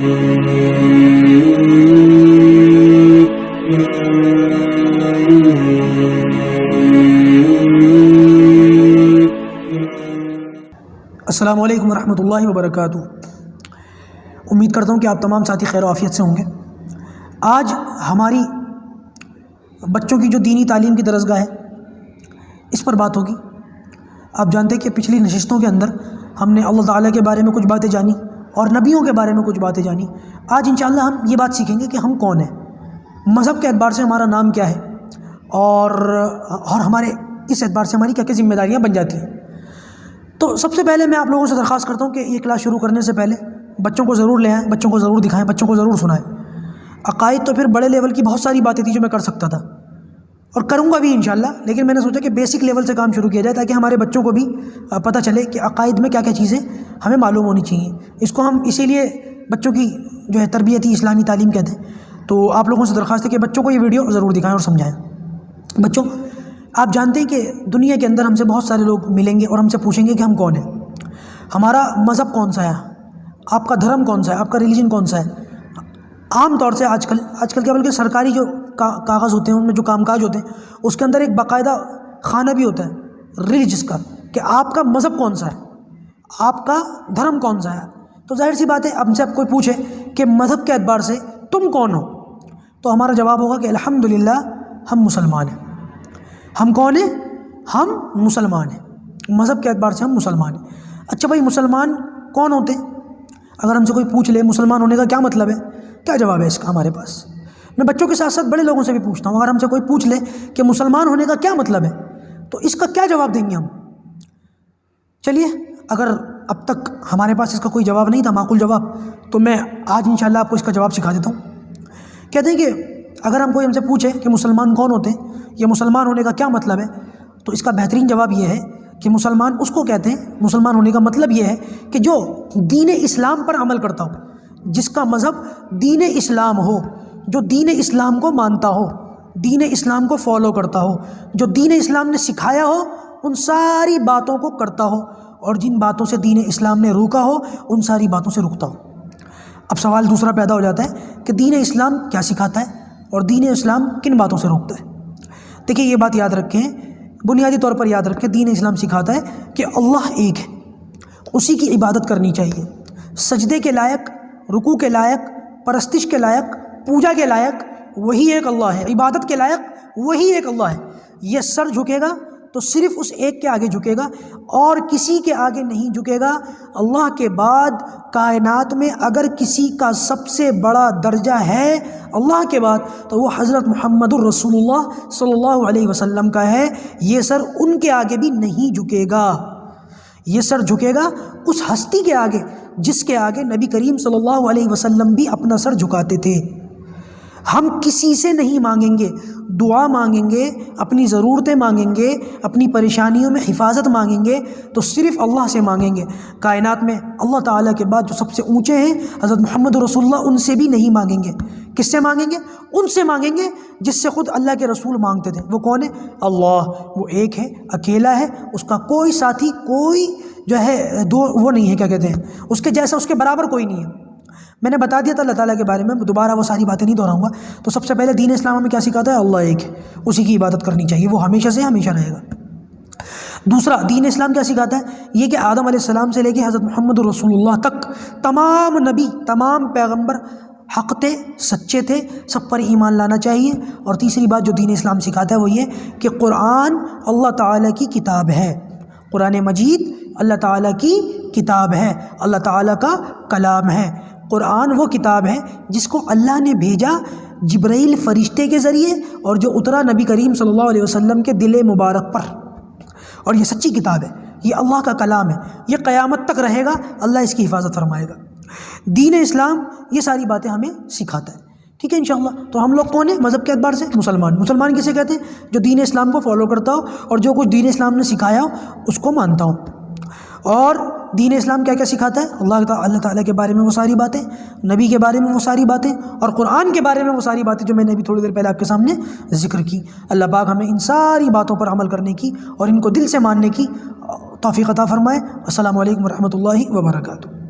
السلام علیکم ورحمۃ اللہ وبرکاتہ۔ امید کرتا ہوں کہ آپ تمام ساتھی خیر و عافیت سے ہوں گے۔ آج ہماری بچوں کی جو دینی تعلیم کی درسگاہ ہے اس پر بات ہوگی۔ آپ جانتے ہیں کہ پچھلی نشستوں کے اندر ہم نے اللہ تعالیٰ کے بارے میں کچھ باتیں جانی اور نبیوں کے بارے میں کچھ باتیں جانی۔ آج انشاءاللہ ہم یہ بات سیکھیں گے کہ ہم کون ہیں، مذہب کے اعتبار سے ہمارا نام کیا ہے، اور ہمارے اس اعتبار سے ہماری کیا کیا ذمہ داریاں بن جاتی ہیں۔ تو سب سے پہلے میں آپ لوگوں سے درخواست کرتا ہوں کہ یہ کلاس شروع کرنے سے پہلے بچوں کو ضرور لے آئیں، بچوں کو ضرور دکھائیں، بچوں کو ضرور سنائیں۔ عقائد تو پھر بڑے لیول کی بہت ساری باتیں تھیں جو میں کر سکتا تھا اور کروں گا بھی انشاءاللہ، لیکن میں نے سوچا کہ بیسک لیول سے کام شروع کیا جائے تاکہ ہمارے بچوں کو بھی پتہ چلے کہ عقائد میں کیا کیا چیزیں ہمیں معلوم ہونی چاہیے۔ اس کو ہم اسی لیے بچوں کی جو ہے تربیتی اسلامی تعلیم کہتے ہیں۔ تو آپ لوگوں سے درخواست ہے کہ بچوں کو یہ ویڈیو ضرور دکھائیں اور سمجھائیں۔ بچوں، آپ جانتے ہیں کہ دنیا کے اندر ہم سے بہت سارے لوگ ملیں گے اور ہم سے پوچھیں گے کہ ہم کون ہیں، ہمارا مذہب کون سا ہے، آپ کا دھرم کون سا ہے، آپ کا ریلیجن کون سا ہے۔ عام طور سے آج کل کیا بلکہ سرکاری جو کاغذ ہوتے ہیں ان میں جو کام کاج ہوتے ہیں اس کے اندر ایک باقاعدہ خانہ بھی ہوتا ہے ریلیجس کا، کہ آپ کا مذہب کون سا ہے، آپ کا دھرم کون سا ہے۔ تو ظاہر سی بات ہے ہم سے کوئی پوچھے کہ مذہب کے اعتبار سے تم کون ہو، تو ہمارا جواب ہوگا کہ الحمدللہ ہم مسلمان ہیں۔ ہم کون ہیں؟ ہم مسلمان ہیں۔ مذہب کے اعتبار سے ہم مسلمان ہیں۔ اچھا بھائی، مسلمان کون ہوتے ہیں؟ اگر ہم سے کوئی پوچھ لے مسلمان ہونے کا کیا مطلب ہے، کیا جواب ہے اس کا ہمارے پاس؟ میں بچوں کے ساتھ ساتھ بڑے لوگوں سے بھی پوچھتا ہوں، اگر ہم سے کوئی پوچھ لے کہ مسلمان ہونے کا کیا مطلب ہے تو اس کا کیا جواب دیں گے ہم؟ چلیے، اگر اب تک ہمارے پاس اس کا کوئی جواب نہیں تھا، معقول جواب، تو میں آج انشاءاللہ آپ کو اس کا جواب سکھا دیتا ہوں۔ کہتے ہیں کہ اگر ہم سے پوچھے کہ مسلمان کون ہوتے ہیں یا مسلمان ہونے کا کیا مطلب ہے، تو اس کا بہترین جواب یہ ہے کہ مسلمان اس کو کہتے ہیں، مسلمان ہونے کا مطلب یہ ہے کہ جو دین اسلام پر عمل کرتا ہو، جس کا مذہب دین اسلام ہو، جو دین اسلام کو مانتا ہو، دین اسلام کو فالو کرتا ہو، جو دین اسلام نے سکھایا ہو ان ساری باتوں کو کرتا ہو، اور جن باتوں سے دین اسلام نے روکا ہو ان ساری باتوں سے رکتا ہو۔ اب سوال دوسرا پیدا ہو جاتا ہے کہ دین اسلام کیا سکھاتا ہے اور دین اسلام کن باتوں سے روکتا ہے؟ دیکھیں، یہ بات یاد رکھیں، بنیادی طور پر یاد رکھیں، دین اسلام سکھاتا ہے کہ اللہ ایک ہے، اسی کی عبادت کرنی چاہیے، سجدے کے لائق، رکوع کے لائق، پرستش کے لائق، پوجا کے لائق وہی ایک اللہ ہے، عبادت کے لائق وہی ایک اللہ ہے۔ یہ سر جھکے گا تو صرف اس ایک کے آگے جھکے گا اور کسی کے آگے نہیں جھکے گا۔ اللہ کے بعد کائنات میں اگر کسی کا سب سے بڑا درجہ ہے اللہ کے بعد تو وہ حضرت محمد الرسول اللہ صلی اللہ علیہ وسلم کا ہے۔ یہ سر ان کے آگے بھی نہیں جھکے گا، یہ سر جھکے گا اس ہستی کے آگے جس کے آگے نبی کریم صلی اللہ علیہ وسلم بھی اپنا سر جھکاتے تھے۔ ہم کسی سے نہیں مانگیں گے، دعا مانگیں گے، اپنی ضرورتیں مانگیں گے، اپنی پریشانیوں میں حفاظت مانگیں گے تو صرف اللہ سے مانگیں گے۔ کائنات میں اللہ تعالیٰ کے بعد جو سب سے اونچے ہیں حضرت محمد رسول اللہ، ان سے بھی نہیں مانگیں گے۔ کس سے مانگیں گے؟ ان سے مانگیں گے جس سے خود اللہ کے رسول مانگتے تھے۔ وہ کون ہے؟ اللہ، وہ ایک ہے، اکیلا ہے، اس کا کوئی ساتھی، کوئی جو ہے وہ نہیں ہے، کیا کہتے ہیں، اس کے جیسا، اس کے برابر کوئی نہیں ہے۔ میں نے بتا دیا تھا اللہ تعالیٰ کے بارے میں، دوبارہ وہ ساری باتیں نہیں دہراؤں گا۔ تو سب سے پہلے دین اسلام ہمیں کیا سکھاتا ہے؟ اللہ ایک ہے، اسی کی عبادت کرنی چاہیے، وہ ہمیشہ سے ہمیشہ رہے گا۔ دوسرا، دین اسلام کیا سکھاتا ہے؟ یہ کہ آدم علیہ السلام سے لے کے حضرت محمد رسول اللہ تک تمام نبی، تمام پیغمبر حق تھے، سچے تھے، سب پر ایمان لانا چاہیے۔ اور تیسری بات جو دین اسلام سکھاتا ہے وہ یہ کہ قرآن اللہ تعالیٰ کی کتاب ہے، قرآن مجید اللہ تعالیٰ کی کتاب ہے، اللہ تعالیٰ کا کلام ہے۔ قرآن وہ کتاب ہے جس کو اللہ نے بھیجا جبرائیل فرشتے کے ذریعے اور جو اترا نبی کریم صلی اللہ علیہ وسلم کے دل مبارک پر، اور یہ سچی کتاب ہے، یہ اللہ کا کلام ہے، یہ قیامت تک رہے گا، اللہ اس کی حفاظت فرمائے گا۔ دین اسلام یہ ساری باتیں ہمیں سکھاتا ہے، ٹھیک ہے انشاءاللہ۔ تو ہم لوگ کون ہیں مذہب کے اعتبار سے؟ مسلمان۔ مسلمان کسے کہتے ہیں؟ جو دین اسلام کو فالو کرتا ہو اور جو کچھ دین اسلام نے سکھایا ہو اس کو مانتا ہوں۔ اور دین اسلام کیا کیا سکھاتا ہے؟ اللہ تعالیٰ کے بارے میں وہ ساری باتیں، نبی کے بارے میں وہ ساری باتیں، اور قرآن کے بارے میں وہ ساری باتیں جو میں نے ابھی تھوڑی دیر پہلے آپ کے سامنے ذکر کی۔ اللہ پاک ہمیں ان ساری باتوں پر عمل کرنے کی اور ان کو دل سے ماننے کی توفیق عطا فرمائے۔ السلام علیکم ورحمۃ اللہ وبرکاتہ۔